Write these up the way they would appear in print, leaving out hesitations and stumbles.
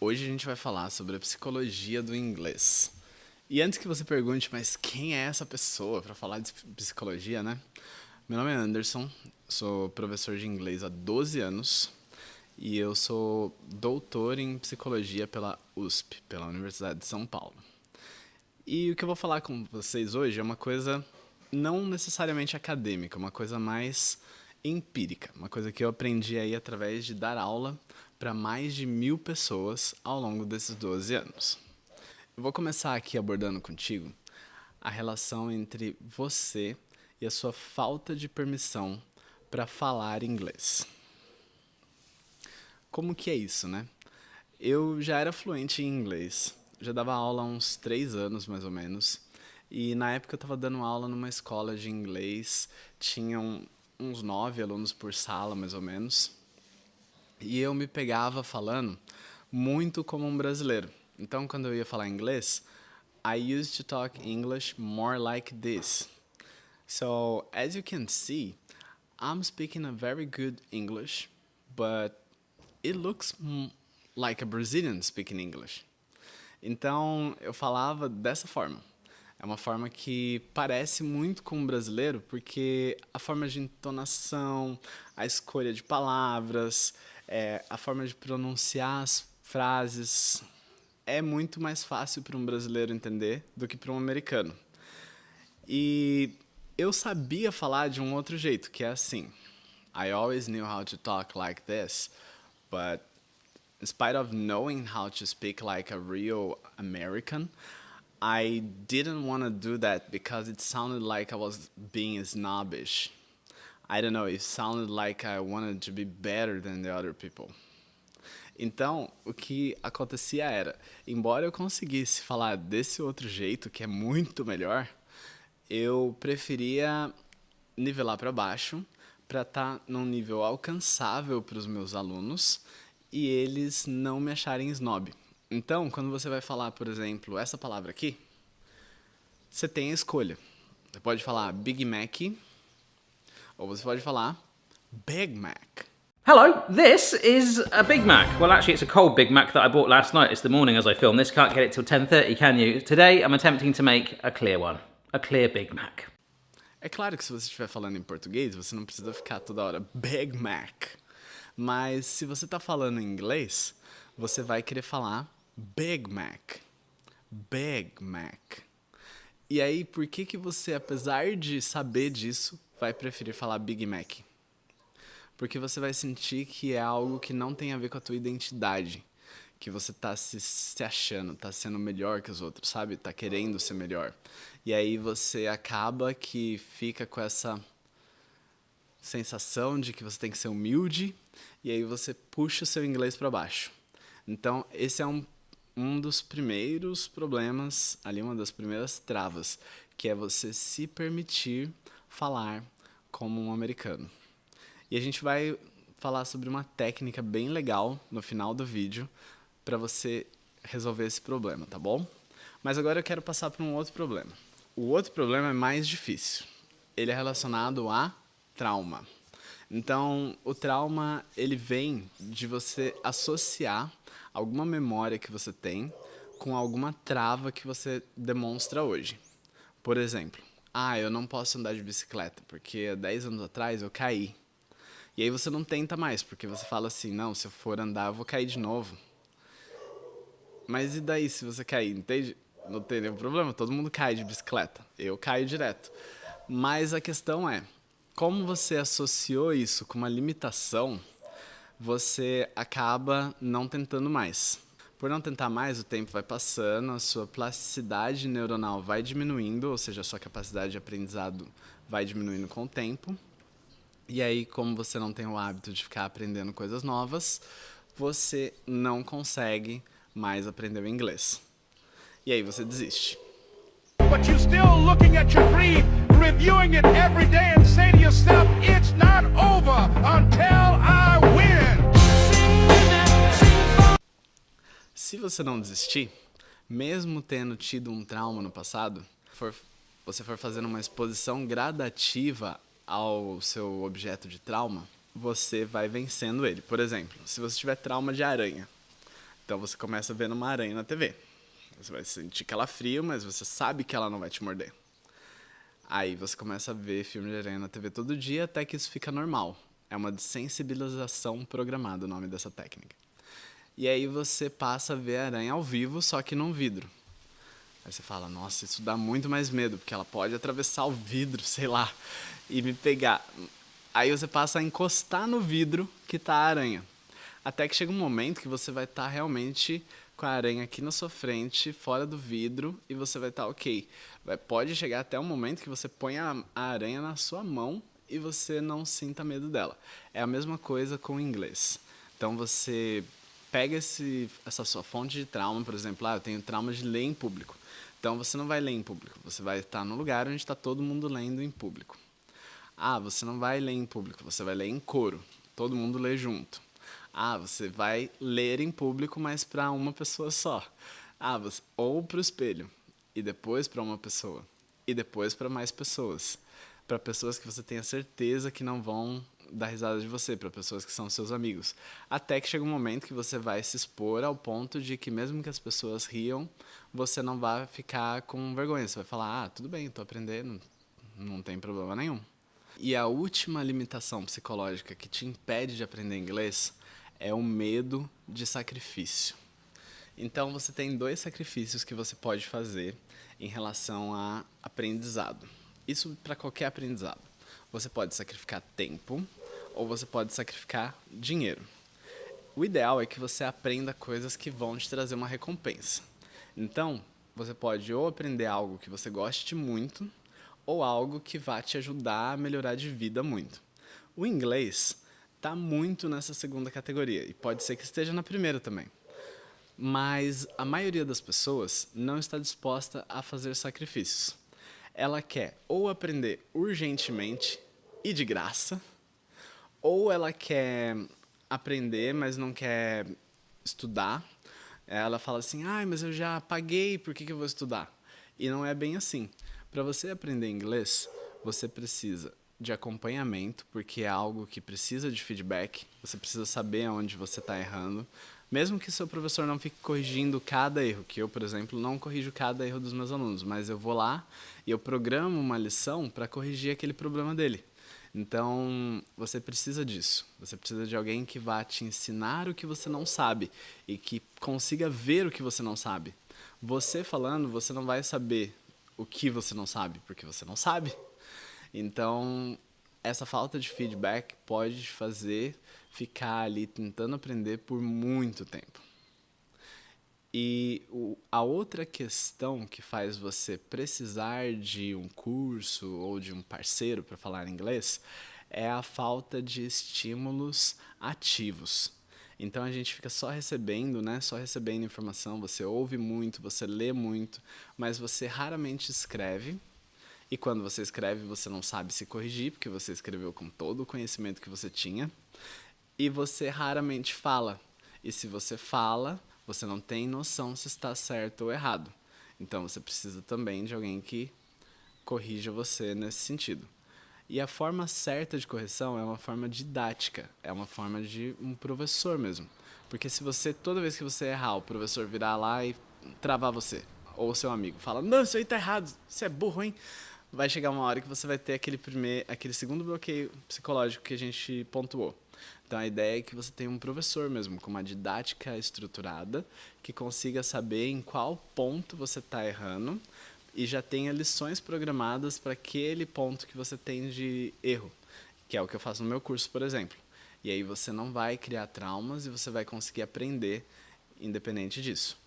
Hoje a gente vai falar sobre a psicologia do inglês. E antes que você pergunte, mas quem é essa pessoa para falar de psicologia, né? Meu nome é Anderson, sou professor de inglês há 12 anos e eu sou doutor em psicologia pela USP, pela Universidade de São Paulo. E o que eu vou falar com vocês hoje é uma coisa não necessariamente acadêmica, uma coisa mais empírica, uma coisa que eu aprendi aí através de dar aula para mais de 1.000 pessoas ao longo desses 12 anos. Eu vou começar aqui abordando contigo a relação entre você e a sua falta de permissão para falar inglês. Como que é isso, né? Eu já era fluente em inglês, já dava aula há uns 3 anos mais ou menos, e na época eu estava dando aula numa escola de inglês, tinham uns 9 alunos por sala mais ou menos, e eu me pegava falando muito como um brasileiro. Então, quando eu ia falar inglês, I used to talk English more like this. So, as you can see, I'm speaking a very good English, but it looks like a Brazilian speaking English. Então, eu falava dessa forma. É uma forma que parece muito com um brasileiro, porque a forma de entonação, a escolha de palavras, a forma de pronunciar as frases é muito mais fácil para um brasileiro entender do que para um americano. E eu sabia falar de um outro jeito, que é assim. I always knew how to talk like this, but in spite of knowing how to speak like a real American, I didn't want to do that because it sounded like I was being snobbish. I don't know, it sounded like I wanted to be better than the other people. Então, o que acontecia era, embora eu conseguisse falar desse outro jeito, que é muito melhor, eu preferia nivelar para baixo, para estar num nível alcançável para os meus alunos e eles não me acharem snob. Então, quando você vai falar, por exemplo, essa palavra aqui, você tem a escolha. Você pode falar Big Mac ou você pode falar Big Mac. Hello, this is a Big Mac. Well, actually, it's a cold Big Mac that I bought last night. It's the morning as I film this. Can't get it till 10:30, can you? Today, I'm attempting to make a clear one. A clear Big Mac. É claro que se você estiver falando em português, você não precisa ficar toda hora Big Mac. Mas se você está falando em inglês, você vai querer falar Big Mac. Big Mac. E aí, por que você, apesar de saber disso, vai preferir falar Big Mac? Porque você vai sentir que é algo que não tem a ver com a tua identidade. Que você tá se achando, tá sendo melhor que os outros, sabe? Tá querendo ser melhor. E aí você acaba que fica com essa sensação de que você tem que ser humilde e aí você puxa o seu inglês para baixo. Então, esse é um dos primeiros problemas, ali uma das primeiras travas, que é você se permitir falar como um americano. E a gente vai falar sobre uma técnica bem legal no final do vídeo para você resolver esse problema, tá bom? Mas agora eu quero passar para um outro problema. O outro problema é mais difícil. Ele é relacionado a trauma. Então, o trauma, ele vem de você associar alguma memória que você tem com alguma trava que você demonstra hoje. Por exemplo, eu não posso andar de bicicleta porque há 10 anos atrás eu caí. E aí você não tenta mais, porque você fala assim, não, se eu for andar eu vou cair de novo. Mas e daí se você cair, entende? Não tem nenhum problema, todo mundo cai de bicicleta. Eu caio direto. Mas a questão é, como você associou isso com uma limitação, você acaba não tentando mais. Por não tentar mais, o tempo vai passando, a sua plasticidade neuronal vai diminuindo, ou seja, a sua capacidade de aprendizado vai diminuindo com o tempo. E aí, como você não tem o hábito de ficar aprendendo coisas novas, você não consegue mais aprender o inglês. E aí você desiste. But you still looking at your dream, reviewing it every day and say to yourself, it's not over until I win. Se você não desistir, mesmo tendo tido um trauma no passado, você for fazendo uma exposição gradativa ao seu objeto de trauma, você vai vencendo ele. Por exemplo, se você tiver trauma de aranha, Então você começa vendo uma aranha na TV. Você vai sentir calafrio, mas você sabe que ela não vai te morder. Aí você começa a ver filme de aranha na TV todo dia até que isso fica normal. É uma desensibilização programada o nome dessa técnica. E aí você passa a ver a aranha ao vivo, só que num vidro. Aí você fala, nossa, isso dá muito mais medo, porque ela pode atravessar o vidro, sei lá, e me pegar. Aí você passa a encostar no vidro que tá a aranha. Até que chega um momento que você vai estar realmente com a aranha aqui na sua frente, fora do vidro, e você vai estar ok. Pode chegar até um momento que você põe a aranha na sua mão e você não sinta medo dela. É a mesma coisa com o inglês. Então você pega essa sua fonte de trauma, por exemplo, eu tenho trauma de ler em público. Então você não vai ler em público, você vai estar no lugar onde está todo mundo lendo em público. Você não vai ler em público, você vai ler em coro, todo mundo lê junto. Você vai ler em público, mas para uma pessoa só. Ou para o espelho, e depois para uma pessoa, e depois para mais pessoas. Para pessoas que você tenha certeza que não vão dar risada de você, para pessoas que são seus amigos. Até que chega um momento que você vai se expor ao ponto de que mesmo que as pessoas riam, você não vai ficar com vergonha. Você vai falar, tudo bem, estou aprendendo, não tem problema nenhum. E a última limitação psicológica que te impede de aprender inglês é o medo de sacrifício. Então você tem 2 sacrifícios que você pode fazer em relação a aprendizado. Isso para qualquer aprendizado. Você pode sacrificar tempo ou você pode sacrificar dinheiro. O ideal é que você aprenda coisas que vão te trazer uma recompensa. Então, você pode ou aprender algo que você goste muito ou algo que vá te ajudar a melhorar de vida muito. O inglês está muito nessa segunda categoria e pode ser que esteja na primeira também. Mas a maioria das pessoas não está disposta a fazer sacrifícios. Ela quer ou aprender urgentemente e de graça, ou ela quer aprender, mas não quer estudar. Ela fala assim, mas eu já paguei, por que eu vou estudar? E não é bem assim. Para você aprender inglês, você precisa de acompanhamento, porque é algo que precisa de feedback, você precisa saber onde você está errando, mesmo que seu professor não fique corrigindo cada erro, que eu, por exemplo, não corrijo cada erro dos meus alunos, mas eu vou lá e eu programo uma lição para corrigir aquele problema dele. Então, você precisa disso. Você precisa de alguém que vá te ensinar o que você não sabe e que consiga ver o que você não sabe. Você falando, você não vai saber o que você não sabe, porque você não sabe. Então, essa falta de feedback pode te fazer ficar ali tentando aprender por muito tempo. E a outra questão que faz você precisar de um curso ou de um parceiro para falar inglês é a falta de estímulos ativos. Então a gente fica só recebendo, Só recebendo informação, você ouve muito, você lê muito, mas você raramente escreve. E quando você escreve, você não sabe se corrigir, porque você escreveu com todo o conhecimento que você tinha. E você raramente fala. E se você fala, você não tem noção se está certo ou errado. Então você precisa também de alguém que corrija você nesse sentido. E a forma certa de correção é uma forma didática, é uma forma de um professor mesmo. Porque se você, toda vez que você errar, o professor virar lá e travar você, ou seu amigo, fala, não, isso aí tá errado, você é burro, hein? Vai chegar uma hora que você vai ter aquele segundo bloqueio psicológico que a gente pontuou. Então a ideia é que você tenha um professor mesmo, com uma didática estruturada, que consiga saber em qual ponto você está errando e já tenha lições programadas para aquele ponto que você tem de erro, que é o que eu faço no meu curso, por exemplo. E aí você não vai criar traumas e você vai conseguir aprender independente disso.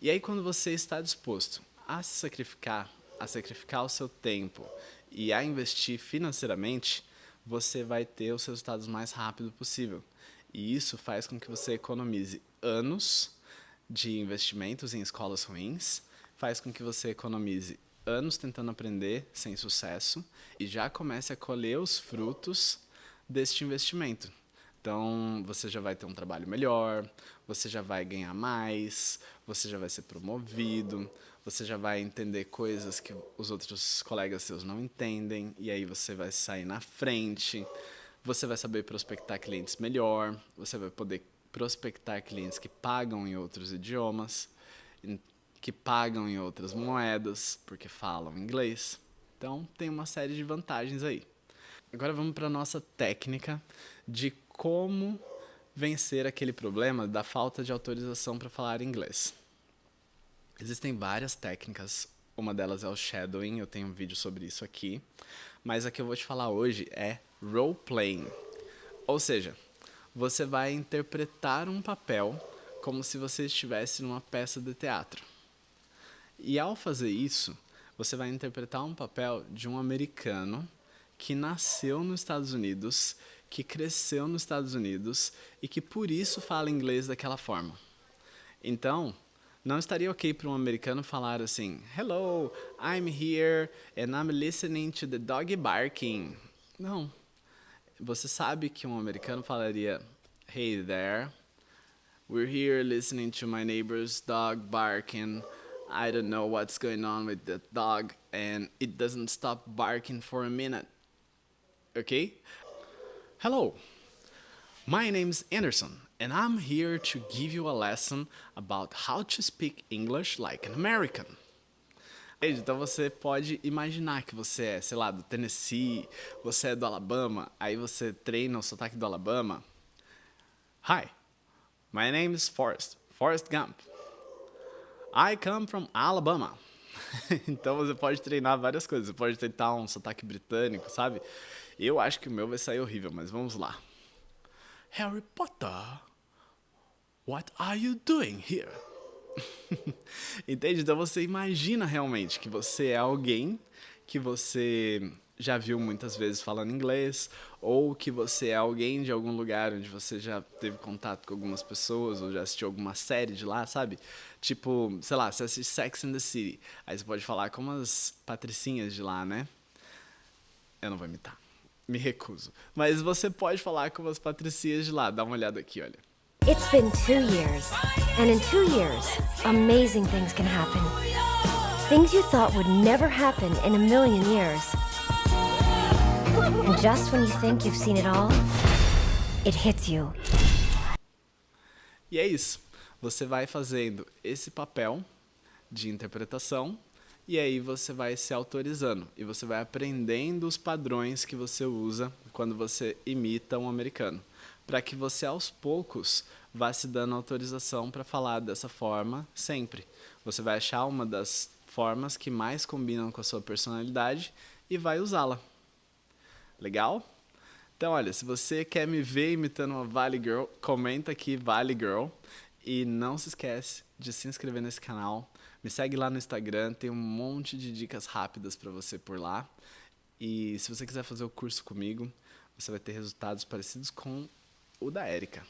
E aí quando você está disposto a se sacrificar, a sacrificar o seu tempo e a investir financeiramente, você vai ter os resultados mais rápido possível. E isso faz com que você economize anos de investimentos em escolas ruins, faz com que você economize anos tentando aprender sem sucesso e já comece a colher os frutos deste investimento. Então, você já vai ter um trabalho melhor, você já vai ganhar mais, você já vai ser promovido, você já vai entender coisas que os outros colegas seus não entendem, e aí você vai sair na frente, você vai saber prospectar clientes melhor, você vai poder prospectar clientes que pagam em outros idiomas, que pagam em outras moedas, porque falam inglês. Então, tem uma série de vantagens aí. Agora vamos para a nossa técnica de como vencer aquele problema da falta de autorização para falar inglês. Existem várias técnicas, uma delas é o shadowing, eu tenho um vídeo sobre isso aqui, mas a que eu vou te falar hoje é role-playing. Ou seja, você vai interpretar um papel como se você estivesse numa peça de teatro. E ao fazer isso, você vai interpretar um papel de um americano que nasceu nos Estados Unidos, que cresceu nos Estados Unidos e que por isso fala inglês daquela forma. Então, não estaria ok para um americano falar assim, "Hello, I'm here and I'm listening to the dog barking." Não. Você sabe que um americano falaria, "Hey there, we're here listening to my neighbor's dog barking. I don't know what's going on with that dog and it doesn't stop barking for a minute." Okay? "Hello, my name's Anderson and I'm here to give you a lesson about how to speak English like an American." Então você pode imaginar que você é, sei lá, do Tennessee, você é do Alabama, aí você treina o sotaque do Alabama. "Hi, my name is Forrest Gump. I come from Alabama." Então você pode treinar várias coisas. Você pode tentar um sotaque britânico, sabe? Eu acho que o meu vai sair horrível, mas vamos lá. "Harry Potter, what are you doing here?" Entende? Então você imagina realmente que você é alguém que você já viu muitas vezes falando inglês, ou que você é alguém de algum lugar onde você já teve contato com algumas pessoas, ou já assistiu alguma série de lá, sabe? Tipo, sei lá, você assiste Sex and the City, aí você pode falar como as patricinhas de lá, né? Eu não vou imitar, me recuso. Mas você pode falar como as patricinhas de lá, dá uma olhada aqui, olha. It's been 2 years, and in 2 years, amazing things can happen. Things you thought would never happen in a million years. And just when you think you've seen it all, it hits you. E é isso. Você vai fazendo esse papel de interpretação e aí você vai se autorizando e você vai aprendendo os padrões que você usa quando você imita um americano, para que você aos poucos vá se dando autorização para falar dessa forma sempre. Você vai achar uma das formas que mais combinam com a sua personalidade e vai usá-la. Legal? Então, olha, se você quer me ver imitando uma Valley Girl, comenta aqui Valley Girl. E não se esquece de se inscrever nesse canal. Me segue lá no Instagram, tem um monte de dicas rápidas para você por lá. E se você quiser fazer o curso comigo, você vai ter resultados parecidos com o da Erika.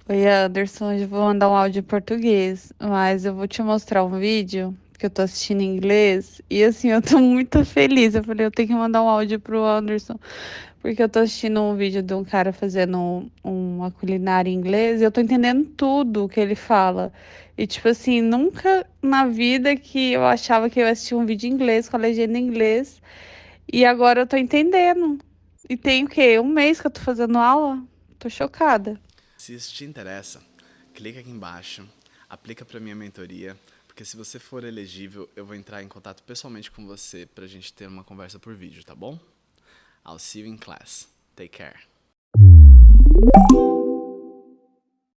Oi, Anderson, hoje eu vou mandar um áudio em português, mas eu vou te mostrar um vídeo que eu tô assistindo em inglês e assim, eu tô muito feliz. Eu falei, eu tenho que mandar um áudio pro Anderson, porque eu tô assistindo um vídeo de um cara fazendo uma culinária em inglês e eu tô entendendo tudo o que ele fala. E tipo assim, nunca na vida que eu achava que eu ia assistir um vídeo em inglês com a legenda em inglês e agora eu tô entendendo. E tem o quê? 1 mês que eu tô fazendo aula? Tô chocada. Se isso te interessa, clica aqui embaixo, aplica para minha mentoria, porque se você for elegível, eu vou entrar em contato pessoalmente com você pra gente ter uma conversa por vídeo, tá bom? I'll see you in class. Take care.